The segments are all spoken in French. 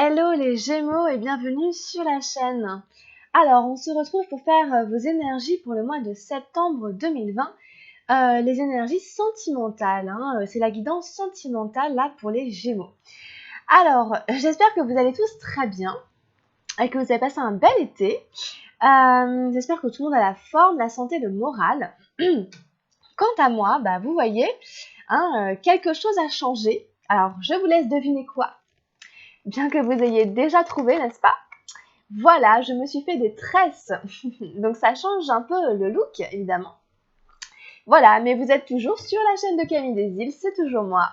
Hello les Gémeaux et bienvenue sur la chaîne. Alors, on se retrouve pour faire vos énergies pour le mois de septembre 2020. Les énergies sentimentales, c'est la guidance sentimentale là pour les Gémeaux. Alors, j'espère que vous allez tous très bien et que vous avez passé un bel été. J'espère que tout le monde a la forme, la santé, le moral. Quant à moi, vous voyez, quelque chose a changé. Alors, je vous laisse deviner quoi. Bien que vous ayez déjà trouvé, n'est-ce pas? Voilà, je me suis fait des tresses. Donc ça change un peu le look, évidemment. Voilà, mais vous êtes toujours sur la chaîne de Camille des Îles, c'est toujours moi.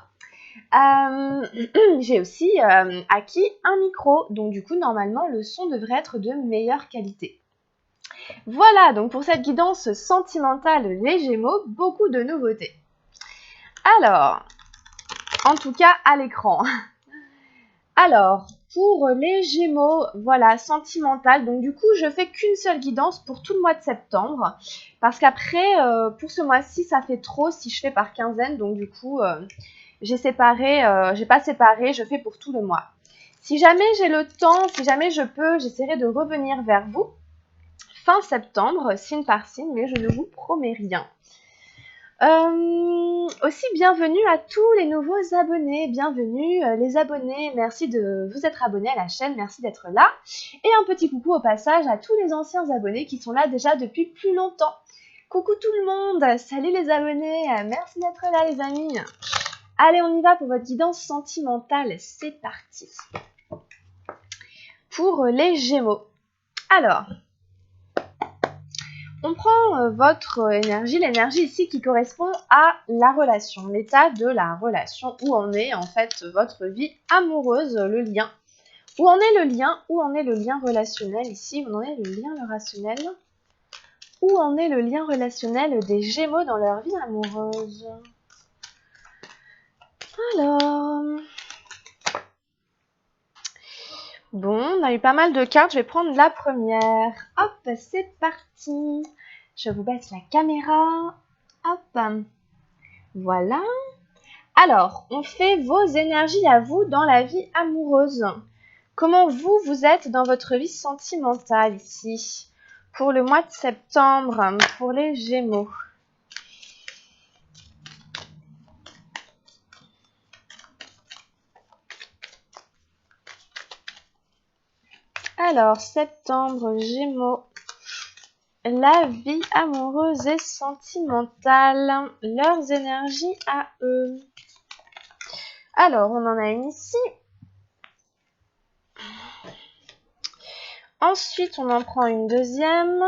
J'ai aussi acquis un micro, donc du coup, normalement, le son devrait être de meilleure qualité. Voilà, donc pour cette guidance sentimentale les Gémeaux, beaucoup de nouveautés. Alors, en tout cas, à l'écran. Alors, pour les Gémeaux, voilà, sentimental. Donc du coup, je fais qu'une seule guidance pour tout le mois de septembre. Parce qu'après, pour ce mois-ci, ça fait trop si je fais par quinzaine. Donc du coup, j'ai pas séparé, je fais pour tout le mois. Si jamais j'ai le temps, si jamais je peux, j'essaierai de revenir vers vous fin septembre, signe par signe, mais je ne vous promets rien. Aussi, bienvenue à tous les nouveaux abonnés, bienvenue les abonnés, merci de vous être abonnés à la chaîne, merci d'être là. Et un petit coucou au passage à tous les anciens abonnés qui sont là déjà depuis plus longtemps. Coucou tout le monde, salut les abonnés, merci d'être là les amis. Allez, on y va pour votre guidance sentimentale, c'est parti. Pour les Gémeaux. Alors, on prend votre énergie, l'énergie ici qui correspond à la relation, l'état de la relation, où en est en fait votre vie amoureuse, le lien. Où en est le lien? Où en est le lien relationnel ici? Où en est le lien relationnel? Où en est le lien relationnel des Gémeaux dans leur vie amoureuse? Alors... Bon, on a eu pas mal de cartes, je vais prendre la première. Hop, c'est parti. Je vous baisse la caméra. Hop. Voilà. Alors, on fait vos énergies à vous dans la vie amoureuse. Comment vous êtes dans votre vie sentimentale ici pour le mois de septembre, pour les Gémeaux. Alors, septembre, Gémeaux. La vie amoureuse et sentimentale, leurs énergies à eux. Alors, on en a une ici. Ensuite, on en prend une deuxième.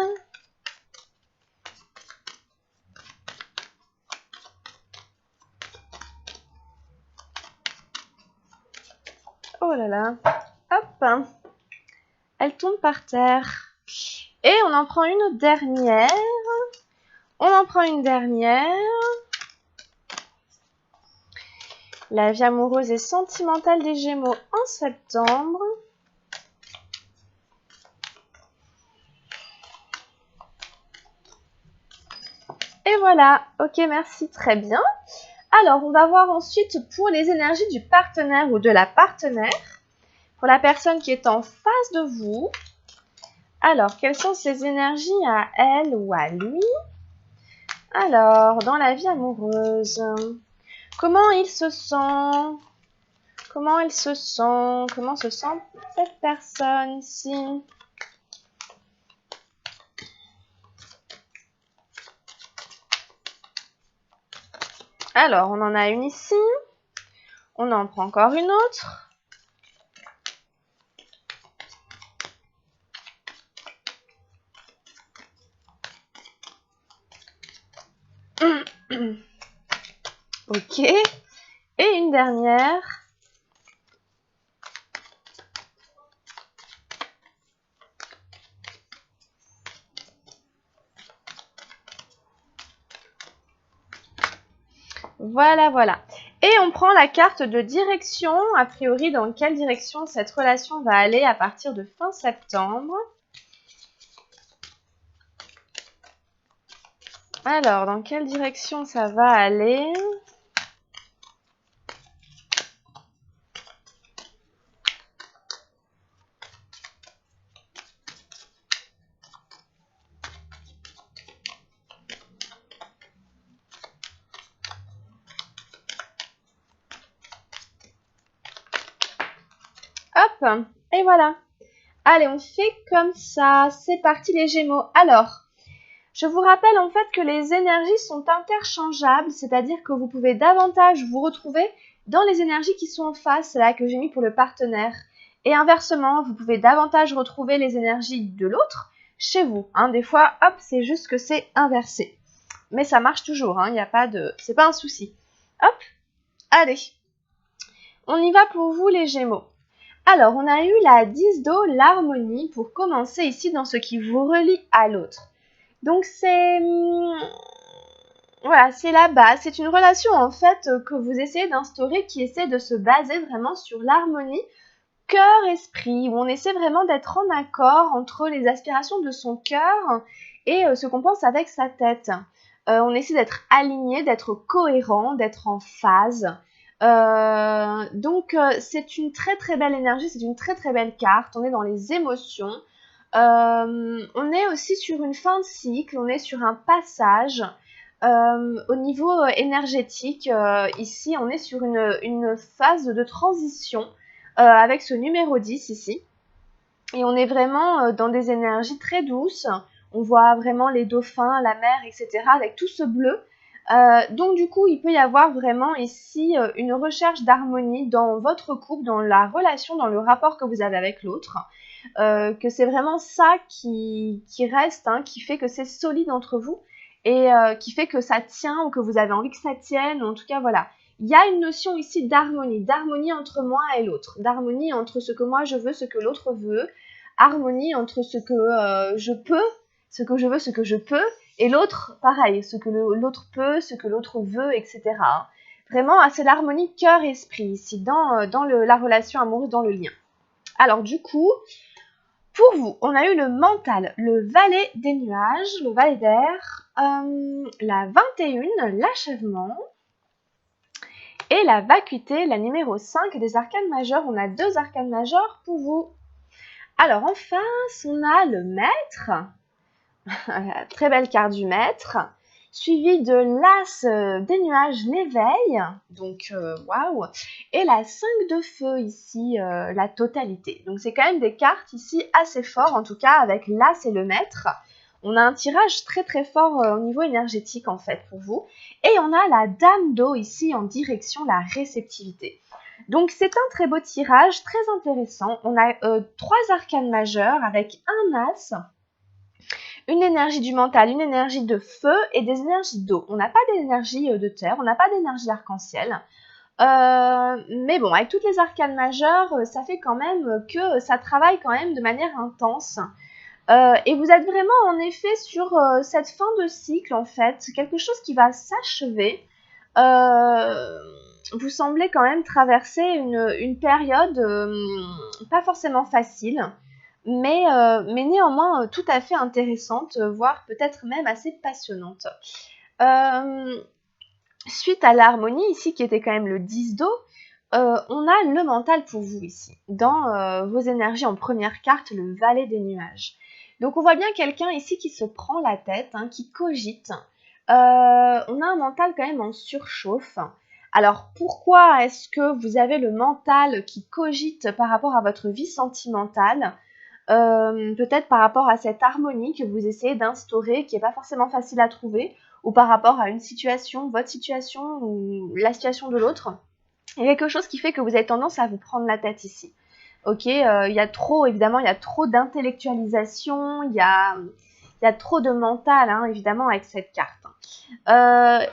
Oh là là. Hop. Elle tombe par terre. Et on en prend une dernière. On en prend une dernière. La vie amoureuse et sentimentale des Gémeaux en septembre. Et voilà. Ok, merci, très bien. Alors, on va voir ensuite pour les énergies du partenaire ou de la partenaire. Pour la personne qui est en face de vous. Alors, quelles sont ses énergies à elle ou à lui? Alors, dans la vie amoureuse, comment il se sent? Comment il se sent? Comment se sent cette personne ici? Alors, on en a une ici. On en prend encore une autre. Ok. Et une dernière. Voilà, voilà. Et on prend la carte de direction, a priori dans quelle direction cette relation va aller à partir de fin septembre. Alors, dans quelle direction ça va aller? Hop, et voilà. Allez, on fait comme ça. C'est parti les Gémeaux. Alors, je vous rappelle en fait que les énergies sont interchangeables, c'est-à-dire que vous pouvez davantage vous retrouver dans les énergies qui sont en face, là que j'ai mis pour le partenaire. Et inversement, vous pouvez davantage retrouver les énergies de l'autre chez vous. Hein. Des fois, hop, c'est juste que c'est inversé. Mais ça marche toujours, hein, y a pas de... c'est pas un souci. Hop, allez. On y va pour vous les Gémeaux. Alors, on a eu la 10 d'eau, l'harmonie, pour commencer ici dans ce qui vous relie à l'autre. Donc c'est voilà, c'est la base, c'est une relation en fait que vous essayez d'instaurer qui essaie de se baser vraiment sur l'harmonie cœur-esprit, où on essaie vraiment d'être en accord entre les aspirations de son cœur et ce qu'on pense avec sa tête. On essaie d'être aligné, d'être cohérent, d'être en phase. Donc c'est une très très belle énergie, c'est une très très belle carte, on est dans les émotions. On est aussi sur une fin de cycle, on est sur un passage. Au niveau énergétique, ici, on est sur une phase de transition avec ce numéro 10 ici. Et on est vraiment dans des énergies très douces. On voit vraiment les dauphins, la mer, etc. avec tout ce bleu. Donc du coup, il peut y avoir vraiment ici une recherche d'harmonie dans votre couple, dans la relation, dans le rapport que vous avez avec l'autre. Que c'est vraiment ça qui reste, hein, qui fait que c'est solide entre vous et qui fait que ça tient ou que vous avez envie que ça tienne. En tout cas, voilà. Il y a une notion ici d'harmonie entre moi et l'autre, d'harmonie entre ce que moi je veux, ce que l'autre veut, harmonie entre ce que je peux, ce que je veux, ce que je peux, et l'autre, pareil, ce que l'autre peut, ce que l'autre veut, etc. Vraiment, c'est l'harmonie cœur-esprit ici, dans la relation amoureuse, dans le lien. Alors du coup, pour vous, on a eu le mental, le valet des nuages, le valet d'air, la 21, l'achèvement, et la vacuité, la numéro 5 des arcanes majeurs. On a 2 arcanes majeurs pour vous. Alors en face, on a le maître, très belle carte du maître, suivi de l'as des nuages, l'éveil, donc waouh, et la 5 de feu ici, la totalité. Donc c'est quand même des cartes ici assez fortes, en tout cas avec l'as et le maître. On a un tirage très très fort au niveau énergétique en fait pour vous. Et on a la dame d'eau ici en direction la réceptivité. Donc c'est un très beau tirage, très intéressant. On a 3 arcanes majeurs avec un as, une énergie du mental, une énergie de feu et des énergies d'eau. On n'a pas d'énergie de terre, on n'a pas d'énergie arc-en-ciel. Mais bon, avec toutes les arcanes majeures, ça fait quand même que ça travaille quand même de manière intense. Et vous êtes vraiment en effet sur cette fin de cycle en fait, quelque chose qui va s'achever. Vous semblez quand même traverser une période pas forcément facile, mais néanmoins tout à fait intéressante, voire peut-être même assez passionnante. Suite à l'harmonie ici, qui était quand même le 10 d'eau, on a le mental pour vous ici, dans vos énergies en première carte, le valet des nuages. Donc on voit bien quelqu'un ici qui se prend la tête, hein, qui cogite. On a un mental quand même en surchauffe. Alors pourquoi est-ce que vous avez le mental qui cogite par rapport à votre vie sentimentale? Peut-être par rapport à cette harmonie que vous essayez d'instaurer, qui n'est pas forcément facile à trouver, ou par rapport à une situation, votre situation ou la situation de l'autre. Il y a quelque chose qui fait que vous avez tendance à vous prendre la tête ici. Ok, il y a trop, évidemment, il y a trop d'intellectualisation, il y a trop de mental, hein, évidemment, avec cette carte.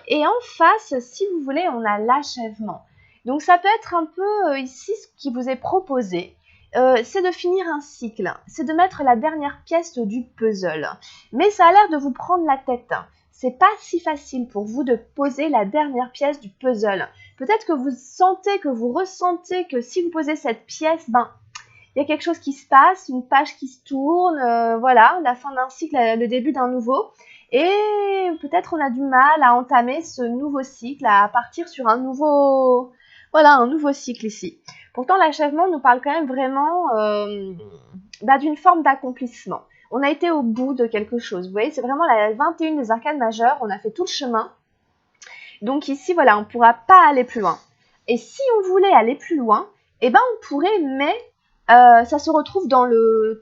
Et en face, si vous voulez, on a l'achèvement. Donc ça peut être un peu ici ce qui vous est proposé. C'est de finir un cycle, c'est de mettre la dernière pièce du puzzle. Mais ça a l'air de vous prendre la tête. C'est pas si facile pour vous de poser la dernière pièce du puzzle. Peut-être que vous sentez, que vous ressentez que si vous posez cette pièce, ben, il y a quelque chose qui se passe, une page qui se tourne, voilà, la fin d'un cycle, le début d'un nouveau. Et peut-être on a du mal à entamer ce nouveau cycle, à partir sur un nouveau cycle ici. Pourtant, l'achèvement nous parle quand même vraiment d'une forme d'accomplissement. On a été au bout de quelque chose. Vous voyez, c'est vraiment la 21 des arcanes majeures. On a fait tout le chemin. Donc ici, voilà, on ne pourra pas aller plus loin. Et si on voulait aller plus loin, eh ben on pourrait, mais Ça se retrouve dans le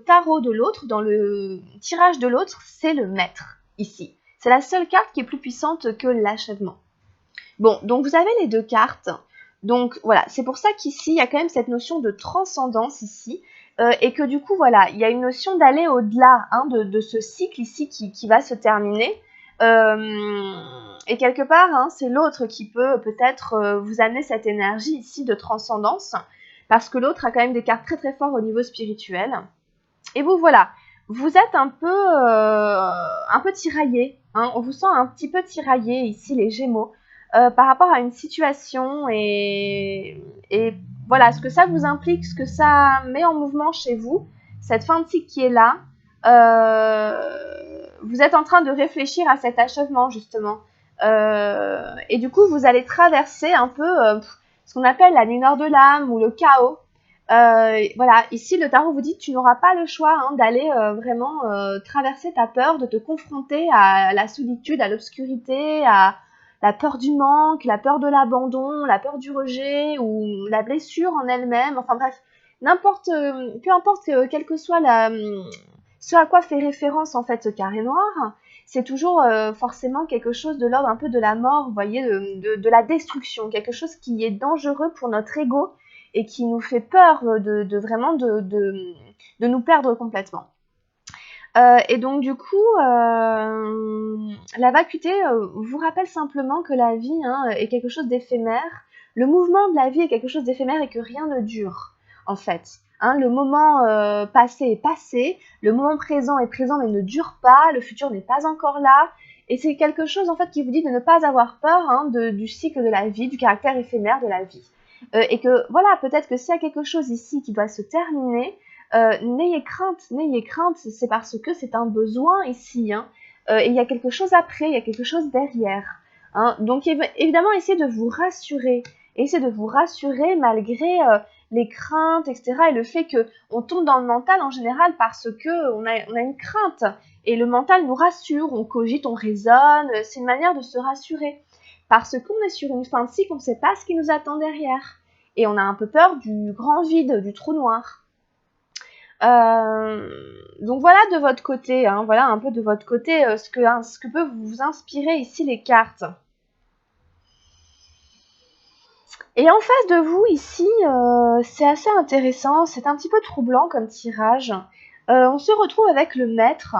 tarot de l'autre, dans le tirage de l'autre, c'est le maître, ici. C'est la seule carte qui est plus puissante que l'achèvement. Bon, donc vous avez les deux cartes. Donc voilà, c'est pour ça qu'ici, il y a quand même cette notion de transcendance ici. Et que du coup, voilà, il y a une notion d'aller au-delà hein, de ce cycle ici qui va se terminer. Et quelque part, hein, c'est l'autre qui peut peut-être vous amener cette énergie ici de transcendance. Parce que l'autre a quand même des cartes très très fortes au niveau spirituel. Et vous, voilà, vous êtes un peu tiraillé. Hein, on vous sent un petit peu tiraillé ici, les Gémeaux. Par rapport à une situation et voilà, ce que ça vous implique, ce que ça met en mouvement chez vous, cette fin de cycle qui est là, vous êtes en train de réfléchir à cet achèvement justement. Et du coup, vous allez traverser un peu ce qu'on appelle la nuit noire de l'âme ou le chaos. Voilà, ici le tarot vous dit que tu n'auras pas le choix hein, d'aller vraiment traverser ta peur, de te confronter à la solitude, à l'obscurité, à la peur du manque, la peur de l'abandon, la peur du rejet ou la blessure en elle-même, enfin bref, peu importe quel que soit ce à quoi fait référence en fait ce carré noir, c'est toujours forcément quelque chose de l'ordre un peu de la mort, vous voyez, de la destruction, quelque chose qui est dangereux pour notre ego et qui nous fait peur vraiment de nous perdre complètement. Et donc du coup, la vacuité vous rappelle simplement que la vie hein, est quelque chose d'éphémère. Le mouvement de la vie est quelque chose d'éphémère et que rien ne dure, en fait. Hein, le moment passé est passé, le moment présent est présent mais ne dure pas, le futur n'est pas encore là. Et c'est quelque chose en fait qui vous dit de ne pas avoir peur hein, du cycle de la vie, du caractère éphémère de la vie. Et que voilà, peut-être que s'il y a quelque chose ici qui doit se terminer, n'ayez crainte, c'est parce que c'est un besoin ici, hein. Et il y a quelque chose après, il y a quelque chose derrière. Hein. Donc évidemment, essayez de vous rassurer malgré les craintes, etc. Et le fait qu'on tombe dans le mental en général parce qu'on a une crainte. Et le mental nous rassure, on cogite, on raisonne, c'est une manière de se rassurer. Parce qu'on est sur une fin de cycle, on ne sait pas ce qui nous attend derrière. Et on a un peu peur du grand vide, du trou noir. Donc voilà de votre côté, hein, voilà un peu de votre côté ce que peuvent vous inspirer ici les cartes. Et en face de vous ici, c'est assez intéressant, c'est un petit peu troublant comme tirage. On se retrouve avec le maître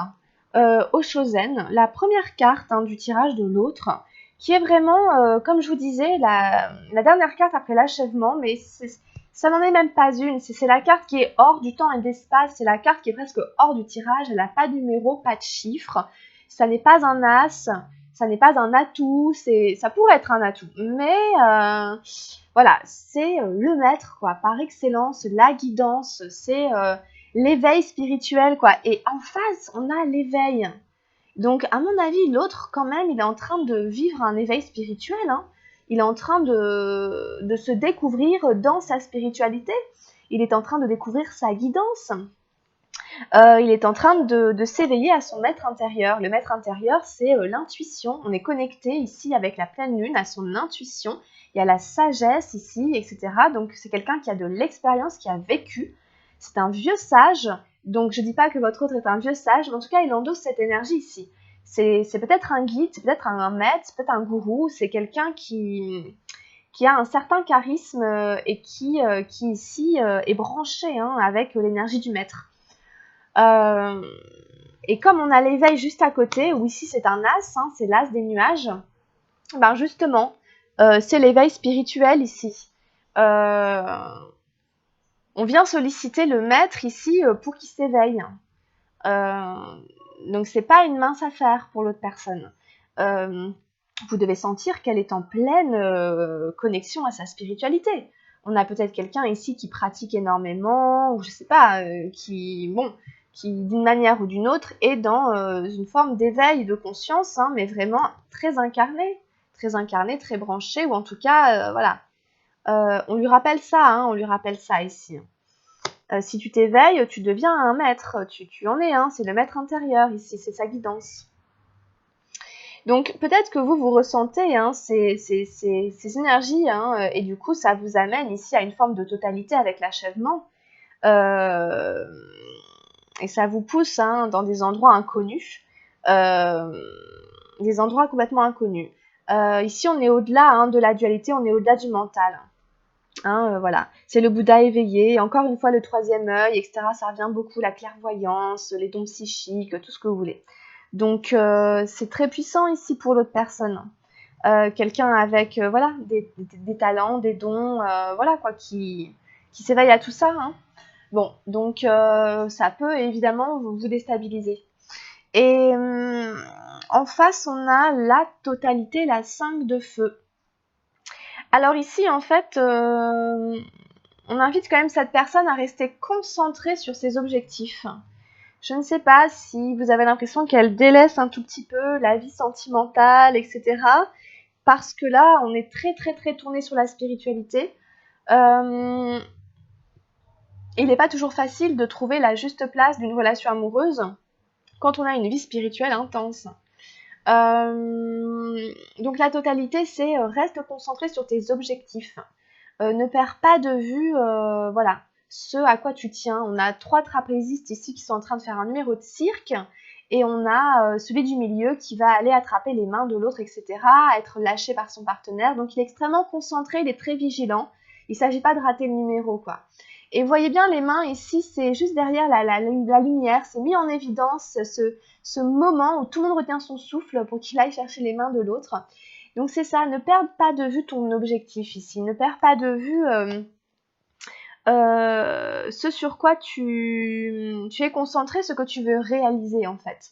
au Shosen, la première carte hein, du tirage de l'autre, qui est vraiment, comme je vous disais, la dernière carte après l'achèvement, mais ça n'en est même pas une, c'est la carte qui est hors du temps et d'espace, c'est la carte qui est presque hors du tirage, elle n'a pas de numéro, pas de chiffre, ça n'est pas un as, ça n'est pas un atout, ça pourrait être un atout, mais voilà, c'est le maître, quoi, par excellence, la guidance, c'est l'éveil spirituel, quoi, et en face, on a l'éveil. Donc, à mon avis, l'autre, quand même, il est en train de vivre un éveil spirituel, hein. Il est en train de se découvrir dans sa spiritualité. Il est en train de découvrir sa guidance. Il est en train de s'éveiller à son maître intérieur. Le maître intérieur, c'est l'intuition. On est connecté ici avec la pleine lune à son intuition. Il y a la sagesse ici, etc. Donc, c'est quelqu'un qui a de l'expérience, qui a vécu. C'est un vieux sage. Donc, je ne dis pas que votre autre est un vieux sage, mais en tout cas, il endosse cette énergie ici. C'est peut-être un guide, c'est peut-être un maître, c'est peut-être un gourou, c'est quelqu'un qui a un certain charisme et qui ici est branché hein, avec l'énergie du maître. Et comme on a l'éveil juste à côté, où ici c'est un as, hein, c'est l'as des nuages, ben justement, c'est l'éveil spirituel ici. On vient solliciter le maître ici pour qu'il s'éveille. Donc c'est pas une mince affaire pour l'autre personne. Vous devez sentir qu'elle est en pleine connexion à sa spiritualité. On a peut-être quelqu'un ici qui pratique énormément, ou je sais pas, qui d'une manière ou d'une autre est dans une forme d'éveil de conscience, hein, mais vraiment très incarné, très branché, ou en tout cas, voilà. On lui rappelle ça ici. Si tu t'éveilles, tu deviens un maître, tu en es, hein, c'est le maître intérieur ici, c'est sa guidance. Donc peut-être que vous ressentez hein, ces énergies, hein, et du coup ça vous amène ici à une forme de totalité avec l'achèvement. Euh, et ça vous pousse hein, dans des endroits inconnus, des endroits complètement inconnus. Ici, on est au-delà hein, de la dualité, on est au-delà du mental. Hein, voilà, c'est le Bouddha éveillé, encore une fois le troisième œil, etc. Ça revient beaucoup, la clairvoyance, les dons psychiques, tout ce que vous voulez. Donc c'est très puissant ici pour l'autre personne. Quelqu'un avec voilà des talents, des dons, voilà quoi, qui s'éveille à tout ça. Hein. Bon, donc ça peut évidemment vous déstabiliser. Et en face, on a la totalité, la 5 de feu. Alors ici, en fait, on invite quand même cette personne à rester concentrée sur ses objectifs. Je ne sais pas si vous avez l'impression qu'elle délaisse un tout petit peu la vie sentimentale, etc. Parce que là, on est très très très tourné sur la spiritualité. Il n'est pas toujours facile de trouver la juste place d'une relation amoureuse quand on a une vie spirituelle intense. Donc la totalité, c'est reste concentré sur tes objectifs. Ne perds pas de vue, voilà, ce à quoi tu tiens. On a 3 trapézistes ici qui sont en train de faire un numéro de cirque. Et on a celui du milieu qui va aller attraper les mains de l'autre, etc., être lâché par son partenaire. Donc il est extrêmement concentré, il est très vigilant. Il ne s'agit pas de rater le numéro, quoi. Et vous voyez bien les mains ici, c'est juste derrière la lumière, c'est mis en évidence ce moment où tout le monde retient son souffle pour qu'il aille chercher les mains de l'autre. Donc c'est ça, ne perds pas de vue ton objectif ici, ne perds pas de vue ce sur quoi tu es concentré, ce que tu veux réaliser en fait.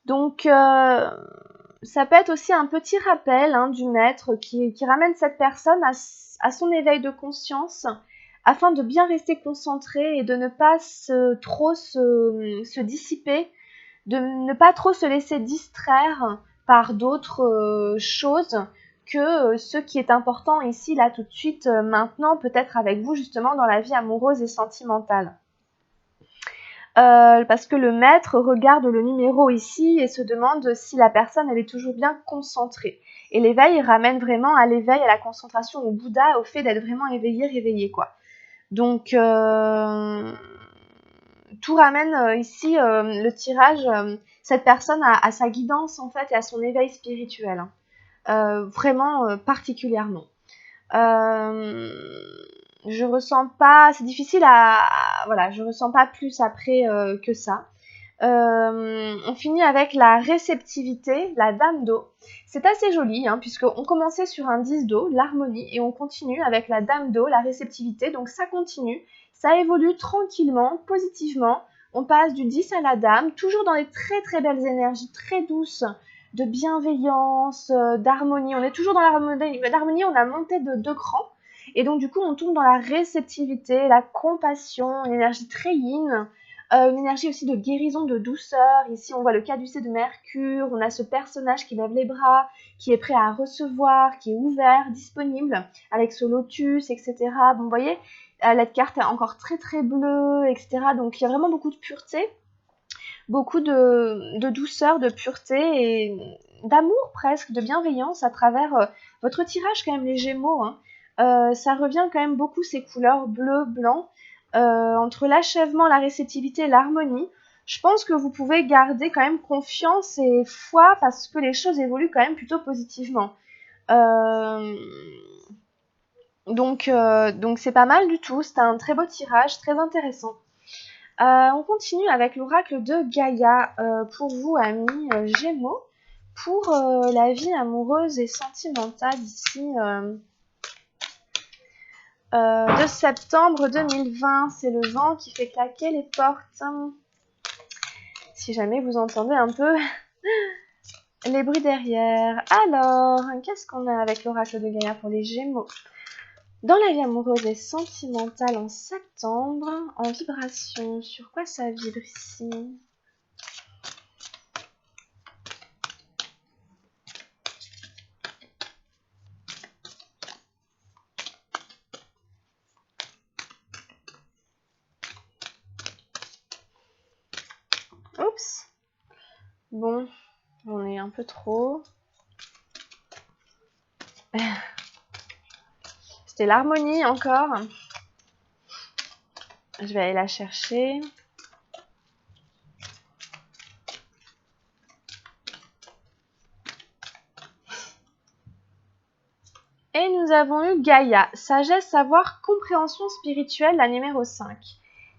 Donc ça peut être aussi un petit rappel hein, du maître qui ramène cette personne à son éveil de conscience afin de bien rester concentré et de ne pas trop se dissiper, de ne pas trop se laisser distraire par d'autres choses que ce qui est important ici, là, tout de suite, maintenant, peut-être avec vous, justement, dans la vie amoureuse et sentimentale. Parce que le maître regarde le numéro ici et se demande si la personne, elle est toujours bien concentrée. Et l'éveil ramène vraiment à l'éveil, à la concentration, au Bouddha, au fait d'être vraiment éveillé, réveillé, quoi. Donc, tout ramène ici, le tirage, cette personne à sa guidance, en fait, et à son éveil spirituel. Hein. Vraiment particulièrement. Je ressens pas, c'est difficile voilà, je ressens pas plus après que ça. On finit avec la réceptivité, la dame d'eau. C'est assez joli, hein, puisqu'on commençait sur un 10 d'eau, l'harmonie, et on continue avec la dame d'eau, la réceptivité. Donc ça continue, ça évolue tranquillement, positivement. On passe du 10 à la dame, toujours dans des très très belles énergies, très douces, de bienveillance, d'harmonie. On est toujours dans l'harmonie, on a monté de 2 crans. Et donc du coup, on tombe dans la réceptivité, la compassion, une énergie très yin. Une énergie aussi de guérison, de douceur. Ici, on voit le caducée de Mercure. On a ce personnage qui lève les bras, qui est prêt à recevoir, qui est ouvert, disponible, avec ce lotus, etc. Bon, vous voyez, la carte est encore très très bleue, etc. Donc, il y a vraiment beaucoup de pureté, beaucoup de douceur, de pureté et d'amour presque, de bienveillance à travers votre tirage quand même, les Gémeaux. Hein. Ça revient quand même beaucoup ces couleurs bleu, blanc. Entre l'achèvement, la réceptivité et l'harmonie, je pense que vous pouvez garder quand même confiance et foi parce que les choses évoluent quand même plutôt positivement. Donc c'est pas mal du tout, c'est un très beau tirage, très intéressant. On continue avec l'oracle de Gaïa pour vous, amis Gémeaux, pour la vie amoureuse et sentimentale ici de septembre 2020. C'est le vent qui fait claquer les portes. Si jamais vous entendez un peu les bruits derrière. Alors, qu'est-ce qu'on a avec l'oracle de Gaïa pour les Gémeaux? Dans la vie amoureuse et sentimentale en septembre, en vibration, sur quoi ça vibre ici? Oups. Bon, on est un peu trop. C'était l'harmonie encore. Je vais aller la chercher. Et nous avons eu Gaïa, sagesse, savoir, compréhension spirituelle, la numéro 5.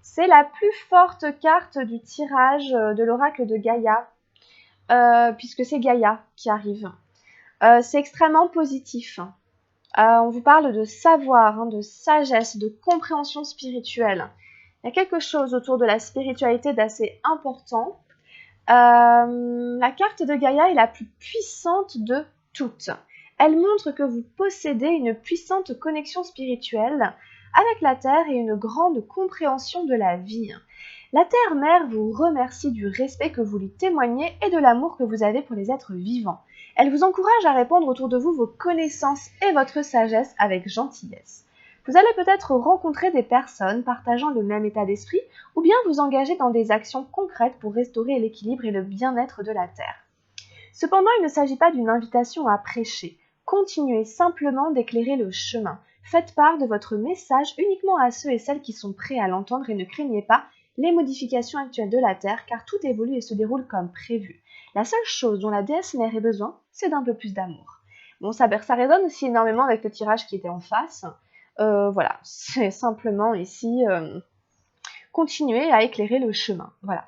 C'est la plus forte carte du tirage de l'oracle de Gaïa, puisque c'est Gaïa qui arrive. C'est extrêmement positif. On vous parle de savoir, de sagesse, de compréhension spirituelle. Il y a quelque chose autour de la spiritualité d'assez important. La carte de Gaïa est la plus puissante de toutes. Elle montre que vous possédez une puissante connexion spirituelle avec la Terre et une grande compréhension de la vie. La Terre-Mère vous remercie du respect que vous lui témoignez et de l'amour que vous avez pour les êtres vivants. Elle vous encourage à répandre autour de vous vos connaissances et votre sagesse avec gentillesse. Vous allez peut-être rencontrer des personnes partageant le même état d'esprit ou bien vous engager dans des actions concrètes pour restaurer l'équilibre et le bien-être de la Terre. Cependant, il ne s'agit pas d'une invitation à prêcher. Continuez simplement d'éclairer le chemin. Faites part de votre message uniquement à ceux et celles qui sont prêts à l'entendre et ne craignez pas les modifications actuelles de la Terre car tout évolue et se déroule comme prévu. La seule chose dont la déesse mère ait besoin, c'est d'un peu plus d'amour. Bon, ça résonne aussi énormément avec le tirage qui était en face. Voilà, c'est simplement ici continuer à éclairer le chemin. Voilà.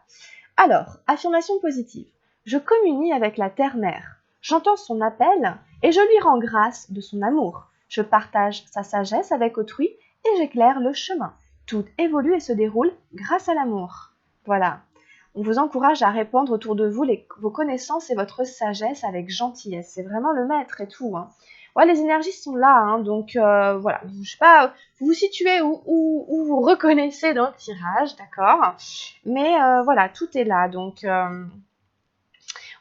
Alors, affirmation positive. Je communie avec la Terre-Mère. J'entends son appel et je lui rends grâce de son amour. Je partage sa sagesse avec autrui et j'éclaire le chemin. Tout évolue et se déroule grâce à l'amour. Voilà. On vous encourage à répandre autour de vous vos connaissances et votre sagesse avec gentillesse. C'est vraiment le maître et tout. Ouais, les énergies sont là, donc voilà. Je sais pas, vous vous situez où vous reconnaissez dans le tirage, d'accord. Mais voilà, tout est là. Donc,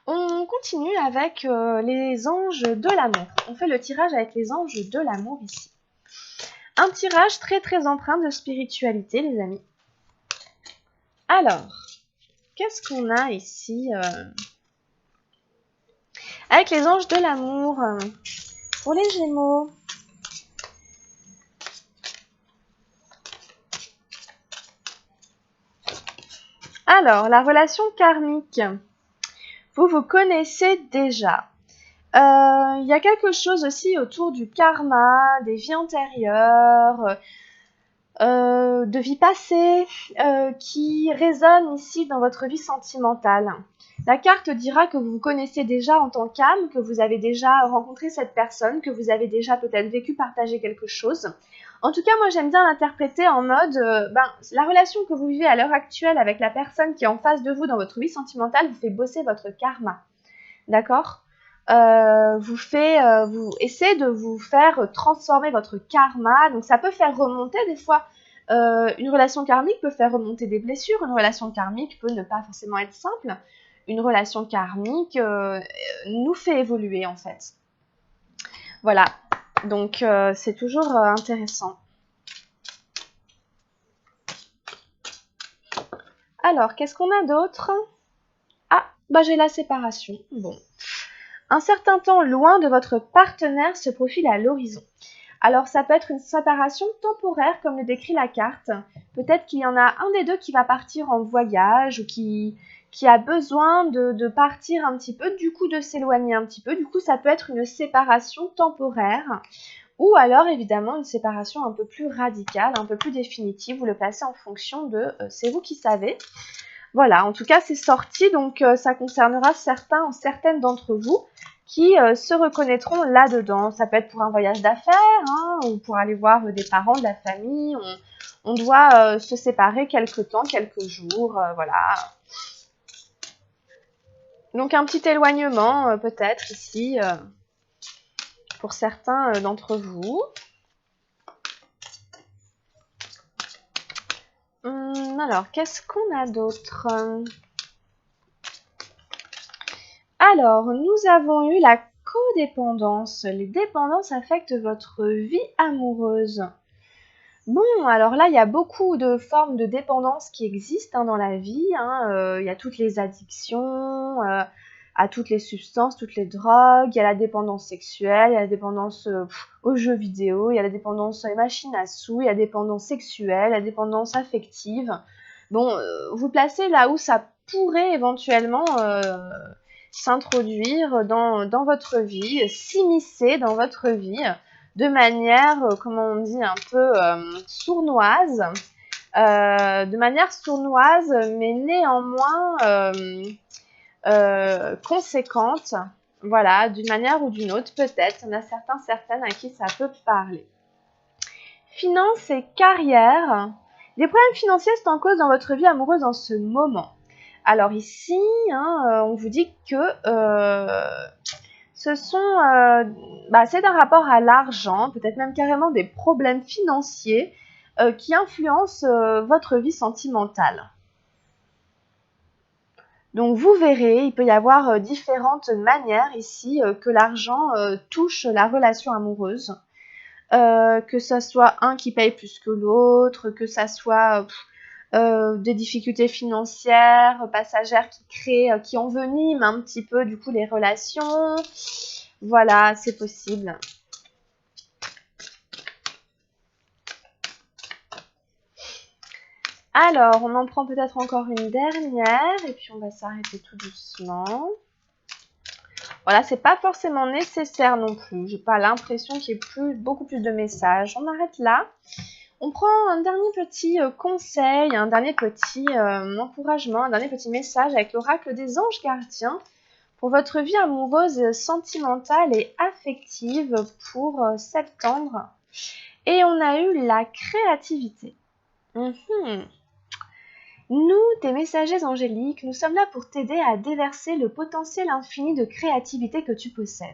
on continue avec les anges de l'amour. On fait le tirage avec les anges de l'amour ici. Un tirage très très empreint de spiritualité, les amis. Alors, qu'est-ce qu'on a ici avec les anges de l'amour pour les Gémeaux? Alors, la relation karmique. Vous vous connaissez déjà. Il y a quelque chose aussi autour du karma, des vies antérieures, de vies passées, qui résonne ici dans votre vie sentimentale. La carte dira que vous vous connaissez déjà en tant qu'âme, que vous avez déjà rencontré cette personne, que vous avez déjà peut-être vécu, partagé quelque chose. En tout cas, moi j'aime bien l'interpréter en mode, la relation que vous vivez à l'heure actuelle avec la personne qui est en face de vous dans votre vie sentimentale vous fait bosser votre karma. D'accord ? Vous essayez de vous faire transformer votre karma, donc ça peut faire remonter des fois. Une relation karmique peut faire remonter des blessures, une relation karmique peut ne pas forcément être simple. Une relation karmique nous fait évoluer en fait. Voilà, donc c'est toujours intéressant. Alors, qu'est-ce qu'on a d'autre? Ah, j'ai la séparation. Bon. Un certain temps loin de votre partenaire se profile à l'horizon. Alors ça peut être une séparation temporaire comme le décrit la carte. Peut-être qu'il y en a un des deux qui va partir en voyage ou qui a besoin de partir un petit peu, du coup de s'éloigner un petit peu. Du coup ça peut être une séparation temporaire ou alors évidemment une séparation un peu plus radicale, un peu plus définitive. Vous le placez en fonction de c'est vous qui savez. Voilà, en tout cas c'est sorti, donc ça concernera certaines d'entre vous qui se reconnaîtront là-dedans. Ça peut être pour un voyage d'affaires, ou pour aller voir des parents, de la famille. On doit se séparer quelques temps, quelques jours, voilà. Donc un petit éloignement peut-être ici pour certains d'entre vous. Alors, qu'est-ce qu'on a d'autre ? Alors, nous avons eu la codépendance. Les dépendances affectent votre vie amoureuse. Bon, alors là, il y a beaucoup de formes de dépendance qui existent dans la vie. Il y a toutes les addictions, à toutes les substances, toutes les drogues, il y a la dépendance sexuelle, il y a la dépendance aux jeux vidéo, il y a la dépendance aux machines à sous, il y a la dépendance sexuelle, la dépendance affective. Bon, vous placez là où ça pourrait éventuellement s'introduire dans votre vie, s'immiscer dans votre vie de manière, comment on dit, un peu sournoise, mais néanmoins conséquente, voilà, d'une manière ou d'une autre, peut-être. Il y en a certaines à qui ça peut parler. Finances et carrière. Des problèmes financiers sont en cause dans votre vie amoureuse en ce moment. Alors ici, on vous dit que c'est un rapport à l'argent, peut-être même carrément des problèmes financiers qui influencent votre vie sentimentale. Donc vous verrez, il peut y avoir différentes manières ici que l'argent touche la relation amoureuse. Que ça soit un qui paye plus que l'autre, que ça soit des difficultés financières, passagères qui enveniment un petit peu du coup les relations. Voilà, c'est possible. Alors, on en prend peut-être encore une dernière et puis on va s'arrêter tout doucement. Voilà, c'est pas forcément nécessaire non plus. J'ai pas l'impression qu'il y ait beaucoup plus de messages. On arrête là. On prend un dernier petit conseil, un dernier petit encouragement, un dernier petit message avec l'oracle des anges gardiens pour votre vie amoureuse, sentimentale et affective pour septembre. Et on a eu la créativité. Nous, tes messagers angéliques, nous sommes là pour t'aider à déverser le potentiel infini de créativité que tu possèdes.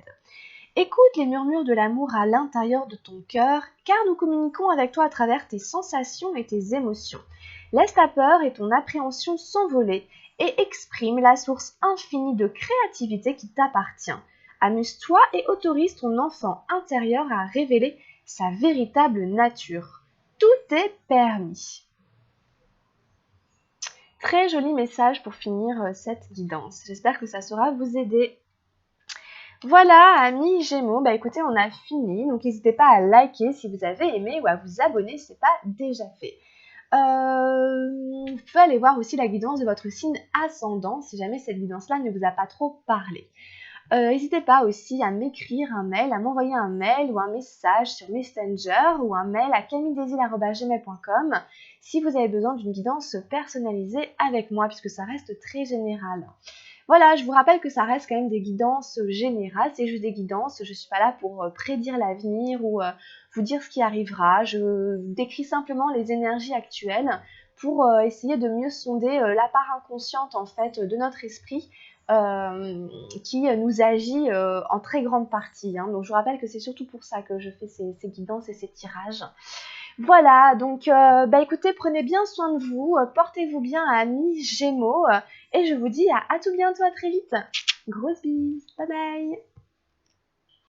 Écoute les murmures de l'amour à l'intérieur de ton cœur, car nous communiquons avec toi à travers tes sensations et tes émotions. Laisse ta peur et ton appréhension s'envoler et exprime la source infinie de créativité qui t'appartient. Amuse-toi et autorise ton enfant intérieur à révéler sa véritable nature. Tout est permis. Très joli message pour finir cette guidance. J'espère que ça saura vous aider. Voilà, amis Gémeaux, écoutez, on a fini. Donc n'hésitez pas à liker si vous avez aimé ou à vous abonner si ce n'est pas déjà fait. Vous pouvez aller voir aussi la guidance de votre signe ascendant si jamais cette guidance-là ne vous a pas trop parlé. N'hésitez pas aussi à m'écrire un mail, à m'envoyer un mail ou un message sur Messenger ou un mail à camilledesil@gmail.com si vous avez besoin d'une guidance personnalisée avec moi puisque ça reste très général. Voilà, je vous rappelle que ça reste quand même des guidances générales, c'est juste des guidances, je ne suis pas là pour prédire l'avenir ou vous dire ce qui arrivera, je décris simplement les énergies actuelles pour essayer de mieux sonder la part inconsciente en fait de notre esprit qui nous agit en très grande partie. Donc je vous rappelle que c'est surtout pour ça que je fais ces guidances et ces tirages. Voilà, donc écoutez, prenez bien soin de vous, portez-vous bien amis Gémeaux, et je vous dis à tout bientôt, à très vite. Grosse bise, bye bye.